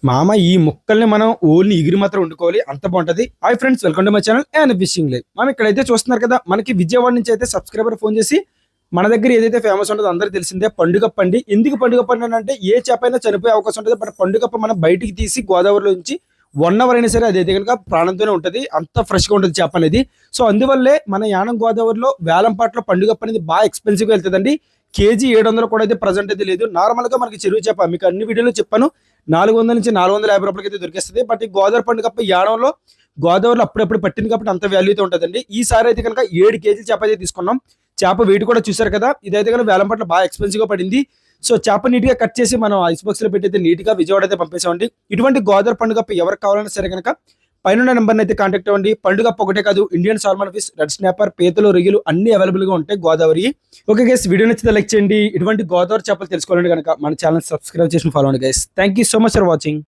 మామ ఈ ముక్కల్ని మనం ఓన్లీ ఎగిరి మాత్రం వండుకోవాలి. అంత బాగుంటది. Hi friends, welcome to my channel and fishing live. మనం ఇక్కడైతే చూస్తున్నారు కదా, మనకి విజయవాడ నుంచి అయితే సబ్స్క్రైబర్ ఫోన్ చేసి మన దగ్గర ఏదైతే ఫేమస్ ఉంటుందో అందరికీ తెలిసిందే పండుగప్ప అండి. ఎందుకు పండుగప్ప అంటే ఏ చేప అయినా చనిపోయే అవకాశం ఉంటుంది. బట్ పండుగప్ప మనం బయటికి తీసి గోదావరిలో నుంచి 1 అవర్ అయినా సరే అదైతే కనుక ప్రాణంతోనే ఉంటుంది. అంత ఫ్రెష్ గా ఉంటుంది చేప అనేది. సో అందువల్లే మన యానం గోదావరిలో వేలంపాట్లో పండుగప్ప అనేది బాగా ఎక్స్పెన్సివ్ గా వెళ్తుందండి. కేజీ 700 కూడా అయితే ప్రజెంట్ అయితే లేదు. నార్మల్ గా మనకి చెరువు చేప మీకు అన్ని వీడియోలో చెప్పాను, 400 నుంచి 450 రూపాయలకి అయితే దొరికేస్తుంది. బట్ ఈ గోదావరి పండుగప్ప యానంలో గోదావరిలో అప్పుడప్పుడు పట్టింది కాబట్టి అంత వాల్యూ అయితే ఉంటుందండి. ఈసారి అయితే కనుక 7 కేజీలు చేప అయితే తీసుకున్నాం. చేప వెయిట్ కూడా చూసారు కదా. ఇదైతే కనుక వేలం పట్ల బాగా ఎక్స్పెన్సివ్ గా పడింది. సో చేప నీట్ గా కట్ చేసి మనం ఐస్ బాక్స్ లో పెట్టి అయితే నీట్ గా విజయవాడ అయితే పంపేసామండి. ఇటువంటి గోదావరి పండుగప్ప ఎవరికి కావాలన్నా సరే కనుక పైన నెంబర్ అయితే కాంటాక్ట్ అవ్వండి. పండుగప్ప ఒకటే కాదు, Indian salmon fish, red snapper, పీతలు, రొయ్యలు అన్ని అవైలబుల్ గా ఉంటాయి గోదావరి. ఓకే గైస్, వీడియో నచ్చితే లైక్ చేయండి. ఇటువంటి గోదావరి చేపలు తెలుసుకోవాలంటే కనుక మన ఛానల్ సబ్స్క్రైబ్ చేసి ఫాలో అవ్వండి guys. Thank you so much for watching.